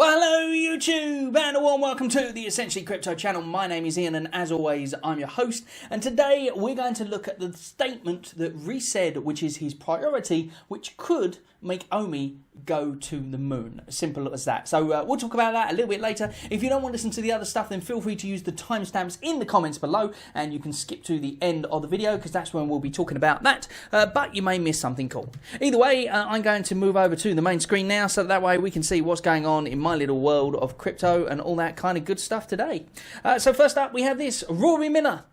Well, hello YouTube, and a warm welcome to the Essentially Crypto channel. My name is Ian, and as always, I'm your host. And today we're going to look at the statement that Rhys said, which is his priority, which could make Omi go to the moon. Simple as that. So we'll talk about that a little bit later. If you don't want to listen to the other stuff, then feel free to use the timestamps in the comments below, and you can skip to the end of the video because that's when we'll be talking about that. But you may miss something cool. Either way, I'm going to move over to the main screen now, so that way we can see what's going on in my little world of crypto and all that kind of good stuff today. So first up, we have this Rory Miller.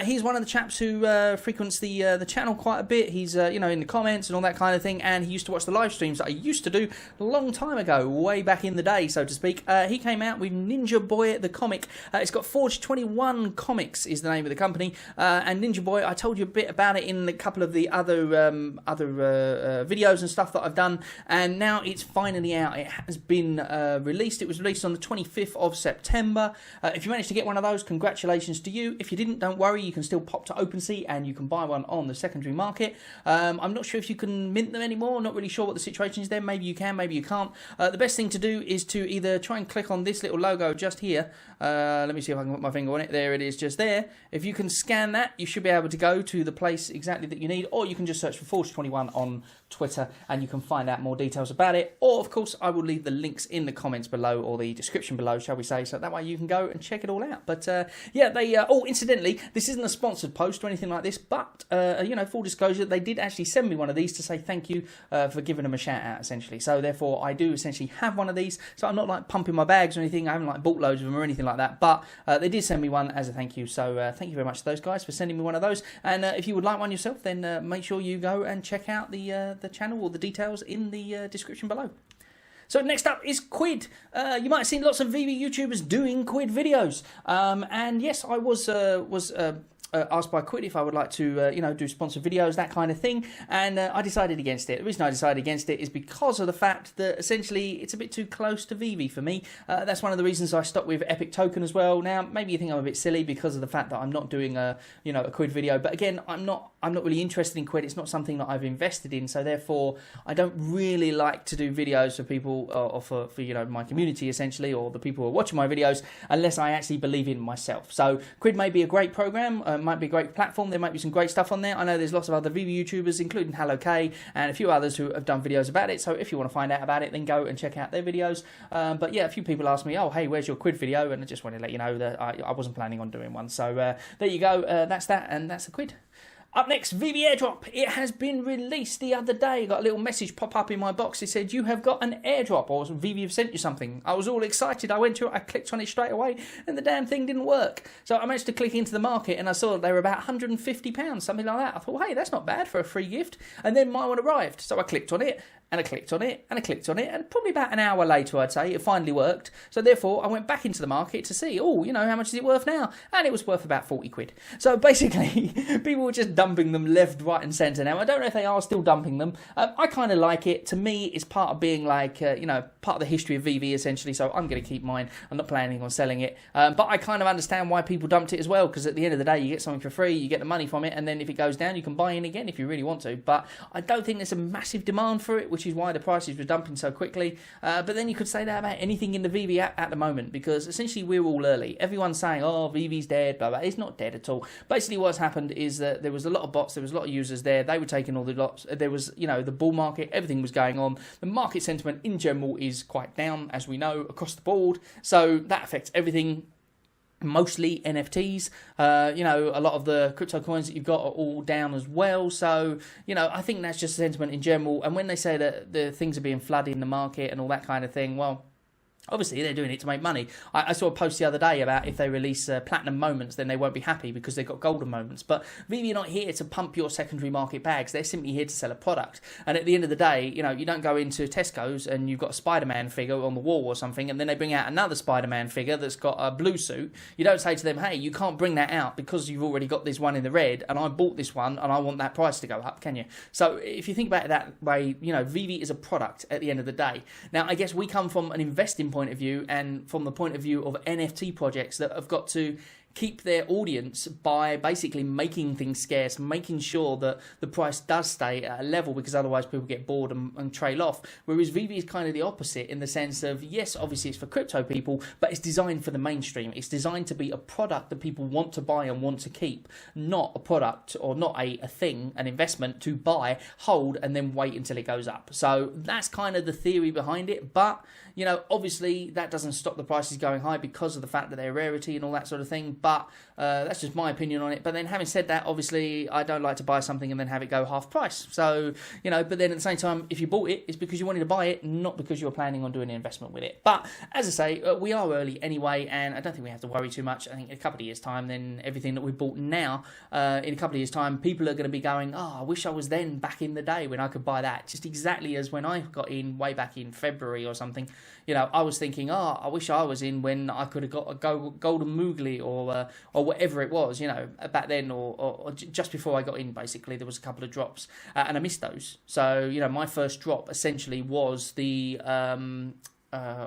He's one of the chaps who frequents the channel quite a bit. He's in the comments and all that kind of thing, and he used to watch the live streams that I used to do a long time ago, way back in the day, so to speak. He came out with Ninja Boy the comic. It's got Forge 21 Comics is the name of the company, and Ninja Boy, I told you a bit about it in a couple of the other videos and stuff that I've done, and now it's finally out. It has been released. It was released on the 25th of September. If you managed to get one of those, congratulations to you. If you didn't, don't worry, you can still pop to OpenSea and you can buy one on the secondary market. I'm not sure if you can mint them anymore. I'm not really sure what the situation is there. Maybe you can, maybe you can't. The best thing to do is to either try and click on this little logo just here. Let me see if I can put my finger on it. There it is, just there. If you can scan that, you should be able to go to the place exactly that you need, or you can just search for Forge 21 on Twitter and you can find out more details about it. Or, of course, I will leave the links in the comments below, or the description below, shall we say, so that way you can go and check it all out. But yeah, they incidentally, this isn't a sponsored post or anything like this, but full disclosure, they did actually send me one of these to say thank you for giving them a shout out, essentially. So therefore I do essentially have one of these, so I'm not like pumping my bags or anything. I haven't like bought loads of them or anything like that, but they did send me one as a thank you. So thank you very much to those guys for sending me one of those. And if you would like one yourself, then make sure you go and check out the channel or the details in the description below. So next up is Quidd. You might have seen lots of VV YouTubers doing Quidd videos, and yes, I was asked by Quidd if I would like to, do sponsored videos, that kind of thing, and I decided against it. The reason I decided against it is because of the fact that essentially it's a bit too close to Veve for me. That's one of the reasons I stopped with Epic Token as well. Now, maybe you think I'm a bit silly because of the fact that I'm not doing a Quidd video, but again, I'm not really interested in Quidd. It's not something that I've invested in, so therefore I don't really like to do videos for people or for my community essentially, or the people who are watching my videos, unless I actually believe in myself. So Quidd may be a great program. Might be a great platform. There might be some great stuff on there. I know there's lots of other VV YouTubers, including Hello K and a few others who have done videos about it. So if you want to find out about it, then go and check out their videos. But yeah, a few people asked me, oh, hey, where's your Quidd video? And I just wanted to let you know that I wasn't planning on doing one. So there you go. That's that, and that's the Quidd. Up next, Veve Airdrop. It has been released the other day. Got a little message pop up in my box. It said, you have got an airdrop, or Veve have sent you something. I was all excited. I went to it, I clicked on it straight away, and the damn thing didn't work. So I managed to click into the market, and I saw they were about £150, something like that. I thought, hey, that's not bad for a free gift. And then my one arrived. So I clicked on it, and I clicked on it, and I clicked on it, and probably about an hour later, I'd say, it finally worked. So therefore, I went back into the market to see, how much is it worth now? And it was worth about 40 quid. So basically, people were just dumping them left, right, and centre. Now, I don't know if they are still dumping them. I kind of like it. To me, it's part of being like, part of the history of Veve, essentially, so I'm going to keep mine. I'm not planning on selling it. But I kind of understand why people dumped it as well, because at the end of the day, you get something for free, you get the money from it, and then if it goes down, you can buy in again if you really want to. But I don't think there's a massive demand for it, which is why the prices were dumping so quickly. But then you could say that about anything in the Veve app at the moment, because essentially we're all early. Everyone's saying, oh, Veve's dead, blah, blah. It's not dead at all. Basically what's happened is that there was a lot of bots, there was a lot of users there, they were taking all the lots, there was, the bull market, everything was going on. The market sentiment in general is quite down, as we know, across the board. So that affects everything. Mostly NFTs, a lot of the crypto coins that you've got are all down as well. So, I think that's just sentiment in general. And when they say that the things are being flooded in the market and all that kind of thing, well, obviously, they're doing it to make money. I saw a post the other day about if they release platinum moments, then they won't be happy because they've got golden moments. But Veve are not here to pump your secondary market bags. They're simply here to sell a product. And at the end of the day, you don't go into Tesco's and you've got a Spider-Man figure on the wall or something, and then they bring out another Spider-Man figure that's got a blue suit. You don't say to them, hey, you can't bring that out because you've already got this one in the red, and I bought this one, and I want that price to go up, can you? So if you think about it that way, Veve is a product at the end of the day. Now, I guess we come from an investing point of view and from the point of view of NFT projects that have got to keep their audience by basically making things scarce, making sure that the price does stay at a level, because otherwise people get bored and trail off. Whereas Veve is kind of the opposite, in the sense of, yes, obviously it's for crypto people, but it's designed for the mainstream. It's designed to be a product that people want to buy and want to keep, not a product or not a thing, an investment to buy, hold, and then wait until it goes up. So that's kind of the theory behind it. But, you know, obviously that doesn't stop the prices going high because of the fact that they're rarity and all that sort of thing. But that's just my opinion on it. But then having said that, obviously I don't like to buy something and then have it go half price. So, you know, but then at the same time, if you bought it, it's because you wanted to buy it, not because you were planning on doing an investment with it. But as I say, we are early anyway, and I don't think we have to worry too much. I think in a couple of years' time, then everything that we bought now, in a couple of years' time, people are going to be going, oh, I wish I was then back in the day when I could buy that. Just exactly as when I got in way back in February or something, you know, I was thinking, oh, I wish I was in when I could have got a golden moogly or whatever it was, you know, back then, or just before I got in, basically, there was a couple of drops, and I missed those. So, you know, my first drop essentially was the,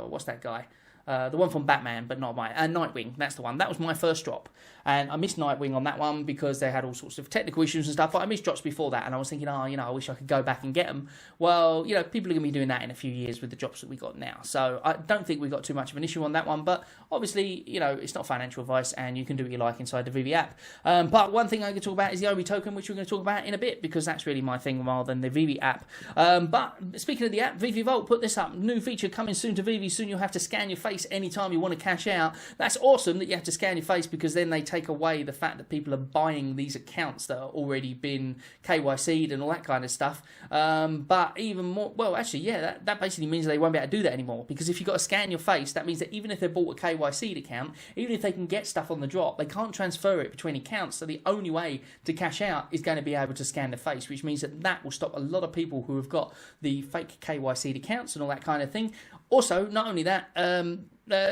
what's that guy? The one from Batman, but not Nightwing. That's the one. That was my first drop. And I missed Nightwing on that one because they had all sorts of technical issues and stuff. But I missed drops before that. And I was thinking, oh, you know, I wish I could go back and get them. Well, you know, people are going to be doing that in a few years with the drops that we got now. So I don't think we got too much of an issue on that one. But obviously, you know, it's not financial advice and you can do what you like inside the Veve app. But one thing I can talk about is the OMI token, which we're going to talk about in a bit because that's really my thing rather than the Veve app. But speaking of the app, VeVeVolt put this up. New feature coming soon to Veve. Soon you'll have to scan your face anytime you want to cash out. That's awesome that you have to scan your face, because then they take away the fact that people are buying these accounts that are already been KYC'd and all that kind of stuff. But even more, well, actually, yeah, that basically means they won't be able to do that anymore, because if you've got to scan your face, that means that even if they bought a KYC'd account, even if they can get stuff on the drop, they can't transfer it between accounts. So the only way to cash out is going to be able to scan the face, which means that will stop a lot of people who have got the fake KYC'd accounts and all that kind of thing. Also, not only that,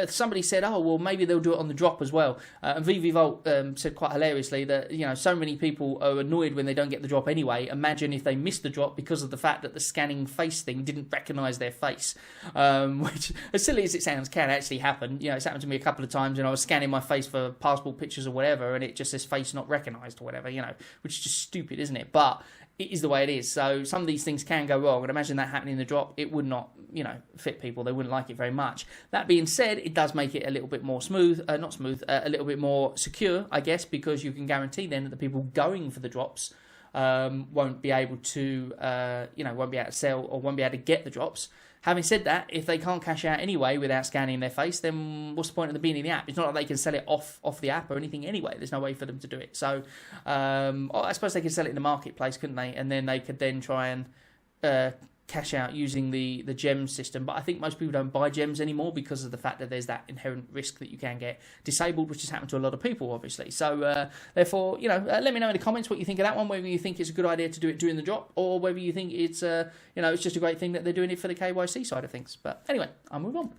somebody said, oh, well, maybe they'll do it on the drop as well. And VeVeVolt said quite hilariously that, you know, so many people are annoyed when they don't get the drop anyway. Imagine if they missed the drop because of the fact that the scanning face thing didn't recognise their face, which, as silly as it sounds, can actually happen. You know, it's happened to me a couple of times, and I was scanning my face for passport pictures or whatever, and it just says face not recognised or whatever, you know, which is just stupid, isn't it? But it is the way it is. So some of these things can go wrong, and imagine that happening in the drop. It would not, you know, fit people. They wouldn't like it very much. That being said, it does make it a little bit more smooth, a little bit more secure, I guess, because you can guarantee then that the people going for the drops won't be able to, won't be able to sell or won't be able to get the drops. Having said that, if they can't cash out anyway without scanning their face, then what's the point of them being in the app? It's not like they can sell it off the app or anything anyway. There's no way for them to do it. So I suppose they could sell it in the marketplace, couldn't they? And then they could then try and cash out using the gems system. But I think most people don't buy gems anymore because of the fact that there's that inherent risk that you can get disabled, which has happened to a lot of people, obviously. So therefore, you know, let me know in the comments what you think of that one, whether you think it's a good idea to do it during the drop, or whether you think it's it's just a great thing that they're doing it for the KYC side of things. But anyway, I'll move on.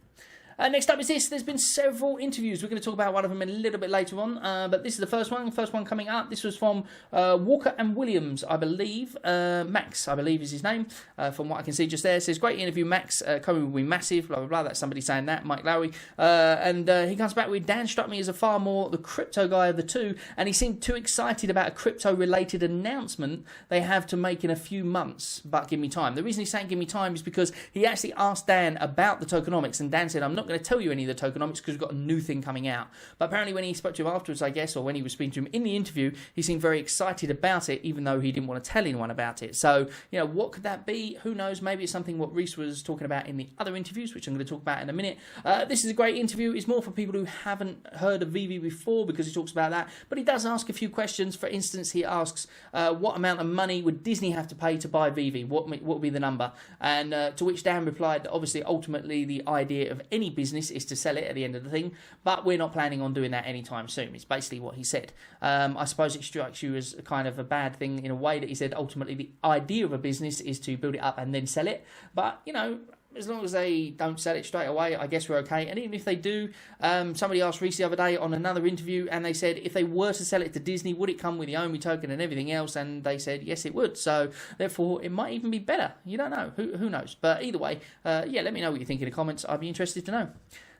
Next up is this. There's been several interviews. We're going to talk about one of them a little bit later on, but this is the first one. First one coming up. This was from Walker and Williams, I believe. Max, I believe, is his name. From what I can see just there, it says, great interview, Max. Ecomi will be massive, blah, blah, blah. That's somebody saying that, Mike Lowry. And he comes back with, Dan struck me as a far more the crypto guy of the two, and he seemed too excited about a crypto-related announcement they have to make in a few months, but give me time. The reason he's saying give me time is because he actually asked Dan about the tokenomics, and Dan said, I'm not going to tell you any of the tokenomics because we've got a new thing coming out. But apparently when he spoke to him afterwards, I guess, or when he was speaking to him in the interview, he seemed very excited about it, even though he didn't want to tell anyone about it. So, you know, what could that be? Who knows? Maybe it's something what Rhys was talking about in the other interviews, which I'm going to talk about in a minute. This is a great interview. It's more for people who haven't heard of Veve before, because he talks about that. But he does ask a few questions. For instance, he asks, what amount of money would Disney have to pay to buy Veve? What would be the number? And to which Dan replied that obviously, ultimately, the idea of any business is to sell it at the end of the thing, but we're not planning on doing that anytime soon. It's basically what he said. I suppose it strikes you as kind of a bad thing in a way that he said ultimately the idea of a business is to build it up and then sell it. But, you know, as long as they don't sell it straight away, I guess we're okay. And even if they do, somebody asked Rhys the other day on another interview, and they said if they were to sell it to Disney, would it come with the OMI token and everything else? And they said yes, it would. So therefore, it might even be better. You don't know. Who knows? But either way, let me know what you think in the comments. I'd be interested to know.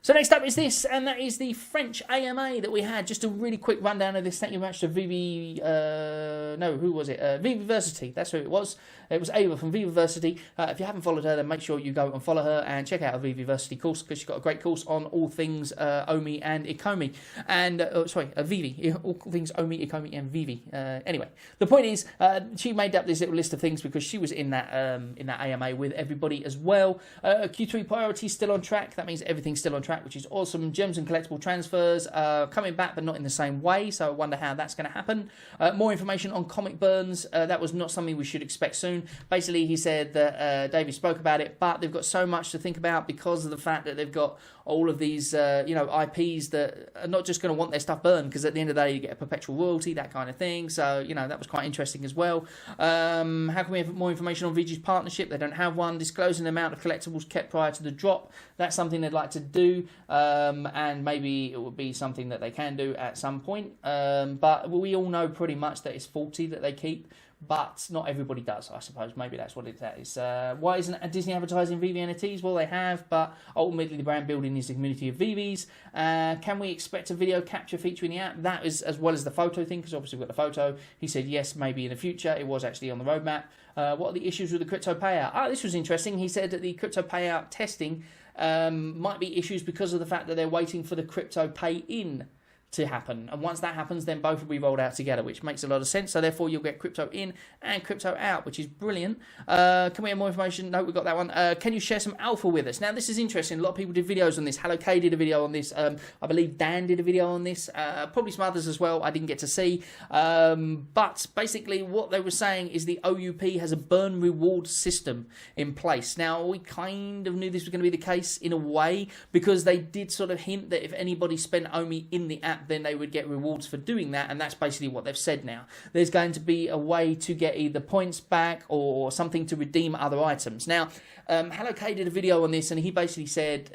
So next up is this, and that is the French AMA that we had. Just a really quick rundown of this. Thank you very much to VeVeMeister. That's who it was. It was Ava from VeVeMeister. If you haven't followed her, then make sure you go and follow her and check out her VeVeMeister course, because she's got a great course on all things Omi and Ecomi. And, Veve. All things Omi, Ecomi and Veve. Anyway, the point is, she made up this little list of things because she was in that AMA with everybody as well. Q3 priority still on track. That means everything's still on track, which is awesome. Gems and collectible transfers coming back, but not in the same way, so I wonder how that's going to happen. More information on comic burns. That was not something we should expect soon. Basically, he said that David spoke about it, but they've got so much to think about because of the fact that they've got all of these IPs that are not just going to want their stuff burned, because at the end of the day you get a perpetual royalty, that kind of thing. So that was quite interesting as well. How can we have more information on VG's partnership? They don't have one. Disclosing the amount of collectibles kept prior to the drop, that's something they'd like to do, and maybe it would be something that they can do at some point, but we all know pretty much that it's 40 that they keep. But not everybody does, I suppose. Maybe that's what it is. Why isn't Disney advertising Veve NFTs? Well, they have, but ultimately the brand building is the community of Veves. Can we expect a video capture feature in the app? That is as well as the photo thing, because obviously we've got the photo. He said yes, maybe in the future. It was actually on the roadmap. What are the issues with the crypto payout? This was interesting. He said that the crypto payout testing might be issues because of the fact that they're waiting for the crypto pay-in to happen, and once that happens, then both will be rolled out together, which makes a lot of sense. So therefore you'll get crypto in and crypto out, which is brilliant. Can we have more information? No, we've got that one. Can you share some alpha with us? Now this is interesting. A lot of people did videos on this. Hello K did a video on this. I believe Dan did a video on this, probably some others as well I didn't get to see, but basically what they were saying is the OUP has a burn reward system in place. Now we kind of knew this was going to be the case in a way, because they did sort of hint that if anybody spent OMI in the app, then they would get rewards for doing that, and that's basically what they've said now. There's going to be a way to get either points back or something to redeem other items. Now, Hello K did a video on this, and he basically said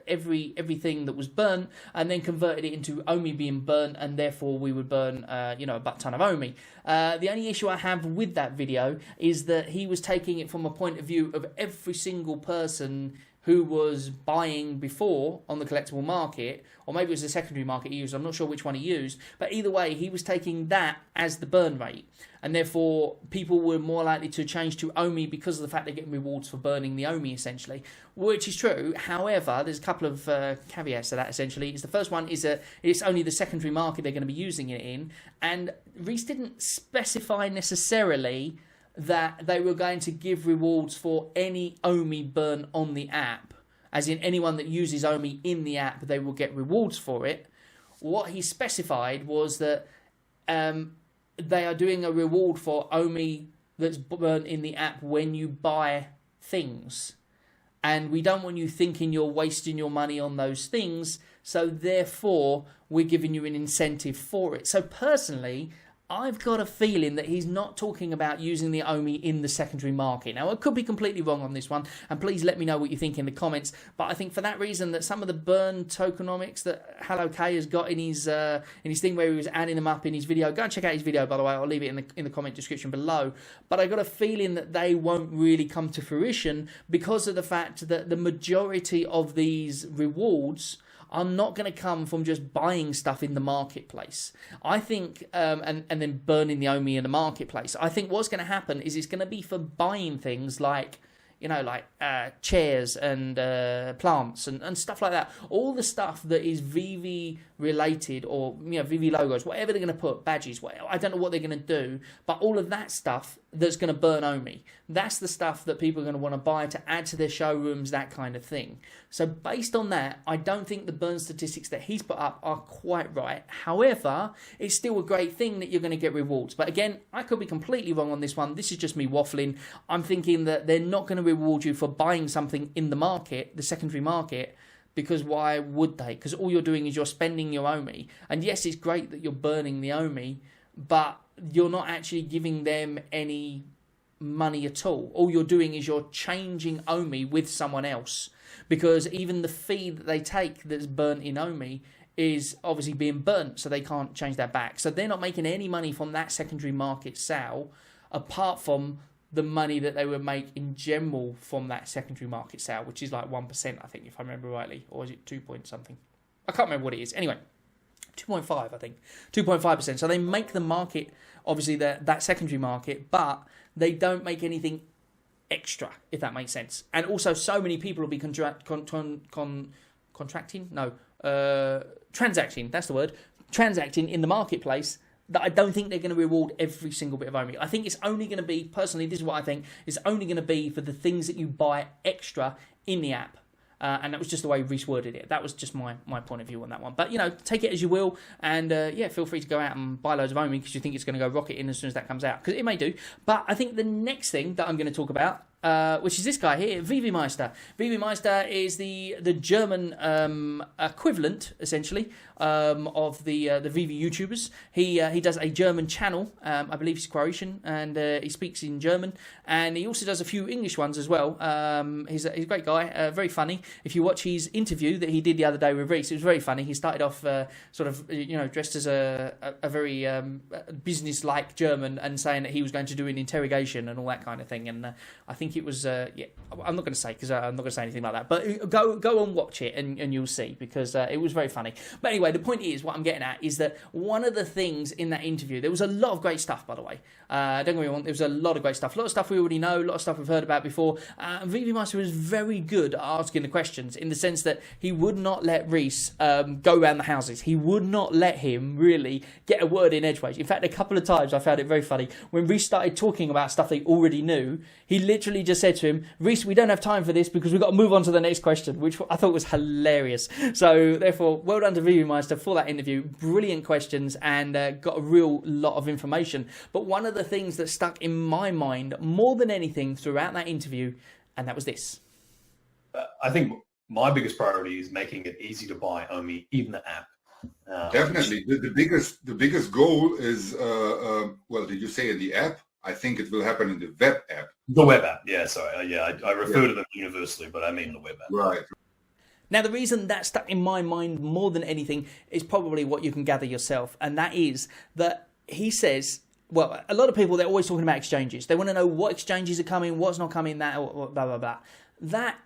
everything that was burnt, and then converted it into OMI being burnt, and therefore we would burn a butt ton of OMI. The only issue I have with that video is that he was taking it from a point of view of every single person who was buying before on the collectible market, or maybe it was the secondary market he used, I'm not sure which one he used, but either way, he was taking that as the burn rate, and therefore people were more likely to change to OMI because of the fact they're getting rewards for burning the OMI, essentially, which is true. However, there's a couple of caveats to that, essentially. The first one is that it's only the secondary market they're going to be using it in, and Rhys didn't specify necessarily that they were going to give rewards for any OMI burn on the app, as in anyone that uses OMI in the app, they will get rewards for it. What he specified was that they are doing a reward for OMI that's burnt in the app when you buy things, and we don't want you thinking you're wasting your money on those things, so therefore we're giving you an incentive for it. So personally, I've got a feeling that he's not talking about using the OMI in the secondary market. Now, I could be completely wrong on this one, and please let me know what you think in the comments. But I think for that reason, that some of the burn tokenomics that Hello K has got in his thing where he was adding them up in his video, go and check out his video, by the way. I'll leave it in the comment description below. But I got a feeling that they won't really come to fruition because of the fact that the majority of these rewards are not going to come from just buying stuff in the marketplace. I think, and then burning the OMI in the marketplace. I think what's going to happen is it's going to be for buying things like, chairs and plants and stuff like that. All the stuff that is Veve related, or Veve logos, whatever they're going to put, badges, whatever, I don't know what they're going to do, but all of that stuff that's going to burn OMI. That's the stuff that people are going to want to buy to add to their showrooms, that kind of thing. So based on that, I don't think the burn statistics that he's put up are quite right. However, it's still a great thing that you're going to get rewards. But again, I could be completely wrong on this one. This is just me waffling. I'm thinking that they're not going to reward you for buying something in the market, the secondary market, because why would they? Because all you're doing is you're spending your OMI. And yes, it's great that you're burning the OMI, but you're not actually giving them any money at all. All you're doing is you're changing OMI with someone else, because even the fee that they take that's burnt in OMI is obviously being burnt, so they can't change that back. So they're not making any money from that secondary market sale apart from the money that they would make in general from that secondary market sale, which is like 1%, I think, if I remember rightly, or is it 2 point something? I can't remember what it is. Anyway, 2.5, I think, 2.5%. So they make the market, obviously that secondary market, but they don't make anything extra, if that makes sense. And also, so many people will be transacting. That's the word. Transacting in the marketplace, that I don't think they're going to reward every single bit of OMI. I think it's only going to be, personally, this is what I think, it's only going to be for the things that you buy extra in the app. And that was just the way Rhys worded it. That was just my point of view on that one. But, take it as you will. And, feel free to go out and buy loads of OMI because you think it's going to go rocket in as soon as that comes out. Because it may do. But I think the next thing that I'm going to talk about, which is this guy here, VeVeMeister. VeVeMeister is the German equivalent, essentially, of the Veve YouTubers. He does a German channel. I believe he's Croatian, and he speaks in German. And he also does a few English ones as well. He's a great guy, very funny. If you watch his interview that he did the other day with Rhys, it was very funny. He started off dressed as a very business-like German and saying that he was going to do an interrogation and all that kind of thing. And I think it was, I'm not going to say because I'm not going to say anything like that. But go and watch it and you'll see because it was very funny. But anyway, the point is, what I'm getting at is that one of the things in that interview, there was a lot of great stuff, by the way. Don't get me wrong, there was a lot of great stuff. A lot of stuff we already know, a lot of stuff we've heard about before. VeVeMeister was very good at asking the questions in the sense that he would not let Rhys go around the houses. He would not let him really get a word in edgeways. In fact, a couple of times I found it very funny. When Rhys started talking about stuff they already knew, he literally just said to him, Rhys, we don't have time for this because we've got to move on to the next question, which I thought was hilarious. So, therefore, well done to VeVeMeister for that interview. Brilliant questions and got a real lot of information. But one of the things that stuck in my mind more than anything throughout that interview, and that was this. I think my biggest priority is making it easy to buy OMI in the app. Definitely. The biggest goal is, did you say in the app? I think it will happen in the web app. The web app, yeah, sorry. I refer to them universally, but I mean the web app. Right. Now, the reason that stuck in my mind more than anything is probably what you can gather yourself, and that is that he says, well, a lot of people, they're always talking about exchanges. They want to know what exchanges are coming, what's not coming, that, or blah, blah, blah. That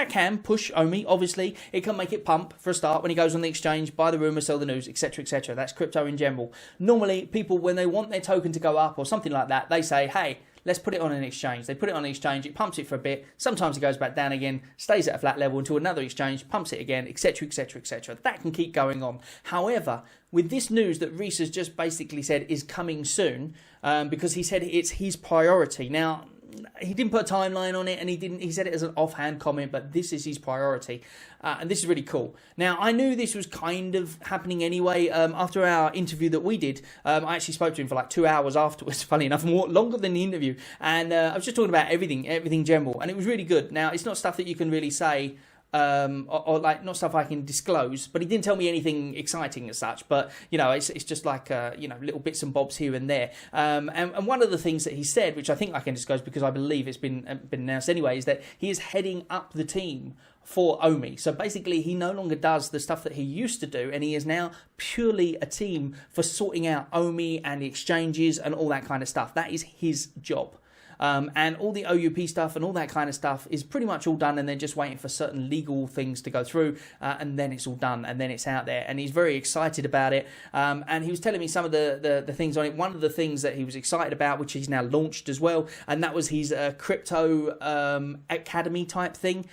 can push OMI, obviously. It can make it pump for a start when he goes on the exchange, buy the rumour, sell the news, etc., etc. That's crypto in general. Normally, people, when they want their token to go up or something like that, they say, hey, let's put it on an exchange. They put it on an exchange, it pumps it for a bit. Sometimes it goes back down again, stays at a flat level until another exchange pumps it again, etc., etc., etc. That can keep going on. However, with this news that Rhys has just basically said is coming soon, because he said it's his priority. Now, he didn't put a timeline on it, and he said it as an offhand comment, but this is his priority, and this is really cool. Now, I knew this was kind of happening anyway. After our interview that we did, I actually spoke to him for like 2 hours afterwards, funny enough, more longer than the interview, and I was just talking about everything general, and it was really good. Now, it's not stuff that you can really say, or like not stuff I can disclose, but he didn't tell me anything exciting as such, but it's just like little bits and bobs here and there, and one of the things that he said, which I think I can disclose because I believe it's been announced anyway, is that he is heading up the team for OMI. So basically he no longer does the stuff that he used to do, and he is now purely a team for sorting out OMI and the exchanges and all that kind of stuff. That is his job. And all the OUP stuff and all that kind of stuff is pretty much all done, and they're just waiting for certain legal things to go through, and then it's all done, and then it's out there, and he's very excited about it, and he was telling me some of the things on it. One of the things that he was excited about, which he's now launched as well, and that was his crypto academy type thing,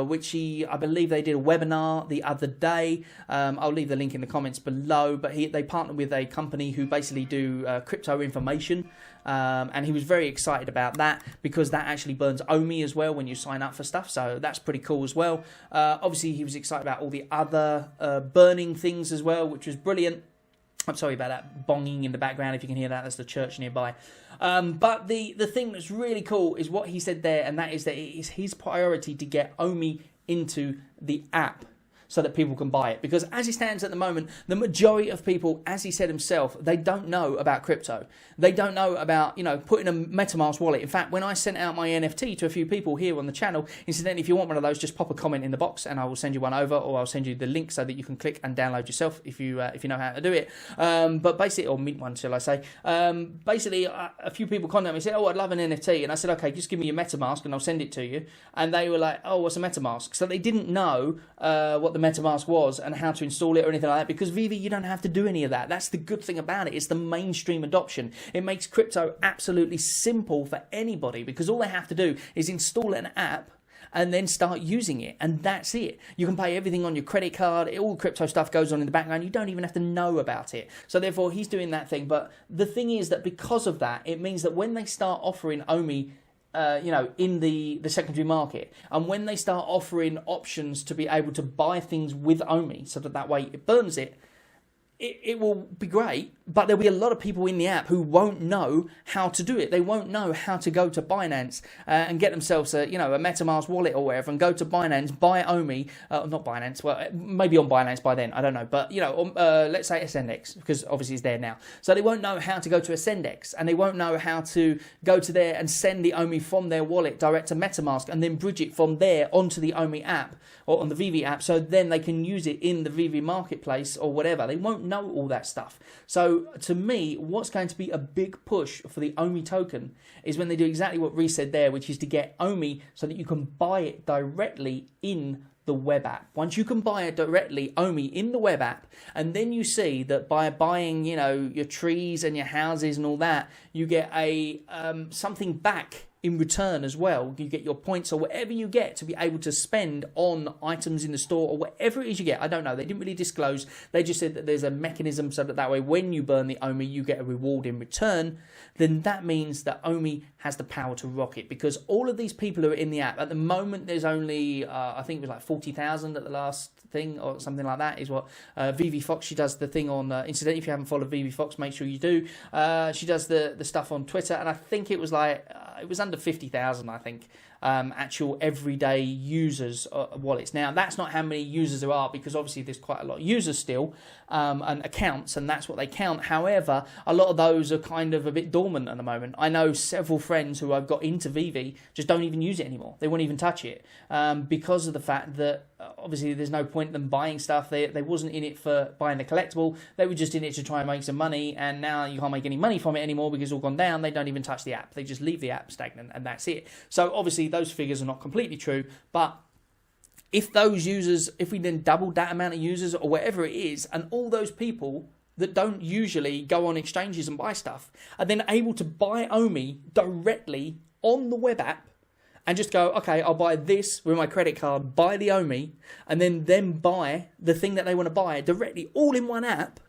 which I believe they did a webinar the other day. I'll leave the link in the comments below, but they partnered with a company who basically do crypto information. And he was very excited about that because that actually burns OMI as well when you sign up for stuff, so that's pretty cool as well. Obviously he was excited about all the other burning things as well, which was brilliant. I'm sorry about that bonging in the background, if you can hear that, that's the church nearby. But the thing that's really cool is what he said there, and that is that it is his priority to get OMI into the app. so that people can buy it. Because as it stands at the moment, the majority of people, as he said himself, they don't know about crypto. They don't know about, you know, putting a MetaMask wallet. In fact, when I sent out my NFT to a few people here on the channel, incidentally, if you want one of those, just pop a comment in the box and I will send you one over, or I'll send you the link so that you can click and download yourself if you know how to do it. But basically, or mint one, shall I say. Basically, a few people contacted me and said, oh, I'd love an NFT. And I said, okay, just give me your MetaMask and I'll send it to you. And they were like, oh, what's a MetaMask? So they didn't know what the MetaMask was and how to install it or anything like that, because Veve, you don't have to do any of that. That's the good thing about it. It's the mainstream adoption. It makes crypto absolutely simple for anybody, because all they have to do is install an app and then start using it, and that's it. You can pay everything on your credit card. All the crypto stuff goes on in the background. You don't even have to know about it. So therefore, he's doing that thing. But the thing is that because of that, it means that when they start offering OMI, you know, in the secondary market, and when they start offering options to be able to buy things with OMI, so that way it burns it, it will be great, but there'll be a lot of people in the app who won't know how to do it. They won't know how to go to Binance and get themselves a MetaMask wallet or whatever, and go to Binance, buy OMI, not Binance, well, maybe on Binance by then, I don't know, but, you know, let's say Ascendex, because obviously it's there now. So they won't know how to go to Ascendex, and they won't know how to go to there and send the OMI from their wallet direct to MetaMask, and then bridge it from there onto the OMI app, or on the Veve app, so then they can use it in the Veve marketplace or whatever. They won't know all that stuff. So to me, what's going to be a big push for the OMI token is when they do exactly what Rhys said there, which is to get OMI so that you can buy it directly in the web app. Once you can buy it directly, OMI, in the web app, and then you see that by buying, you know, your trees and your houses and all that, you get a something back in return as well. You get your points or whatever you get to be able to spend on items in the store or whatever it is you get. I don't know. They didn't really disclose. They just said that there's a mechanism so that way when you burn the OMI, you get a reward in return. Then that means that OMI has the power to rock it, because all of these people who are in the app, at the moment there's only, I think it was like 40,000 at the last thing or something like that, is what Veve Fox, she does the thing on, incidentally, if you haven't followed Veve Fox, make sure you do. She does the stuff on Twitter, and I think it was like, it was under 50,000, I think, actual everyday users wallets. Now, that's not how many users there are, because obviously there's quite a lot of users still, and accounts, and that's what they count. However, a lot of those are kind of a bit dormant at the moment. I know several friends who I've got into Veve just don't even use it anymore. They won't even touch it, because of the fact that obviously there's no point in them buying stuff. They wasn't in it for buying the collectible. They were just in it to try and make some money, and now you can't make any money from it anymore because it's all gone down. They don't even touch the app. They just leave the app stagnant, and that's it. So obviously those figures are not completely true, but if those users, if we then doubled that amount of users or whatever it is, and all those people that don't usually go on exchanges and buy stuff are then able to buy OMI directly on the web app, and just go, okay, I'll buy this with my credit card, buy the OMI, and then buy the thing that they want to buy directly, all in one app,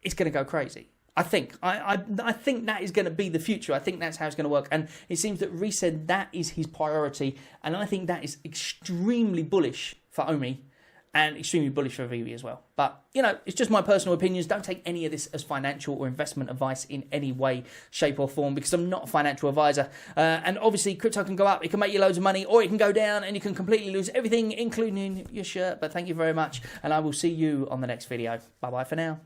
it's going to go crazy. I think. I think that is going to be the future. I think that's how it's going to work. And it seems that Rhys said that is his priority. And I think that is extremely bullish for OMI and extremely bullish for Veve as well. But, you know, it's just my personal opinions. Don't take any of this as financial or investment advice in any way, shape or form, because I'm not a financial advisor. And obviously, crypto can go up. It can make you loads of money, or it can go down and you can completely lose everything, including your shirt. But thank you very much. And I will see you on the next video. Bye-bye for now.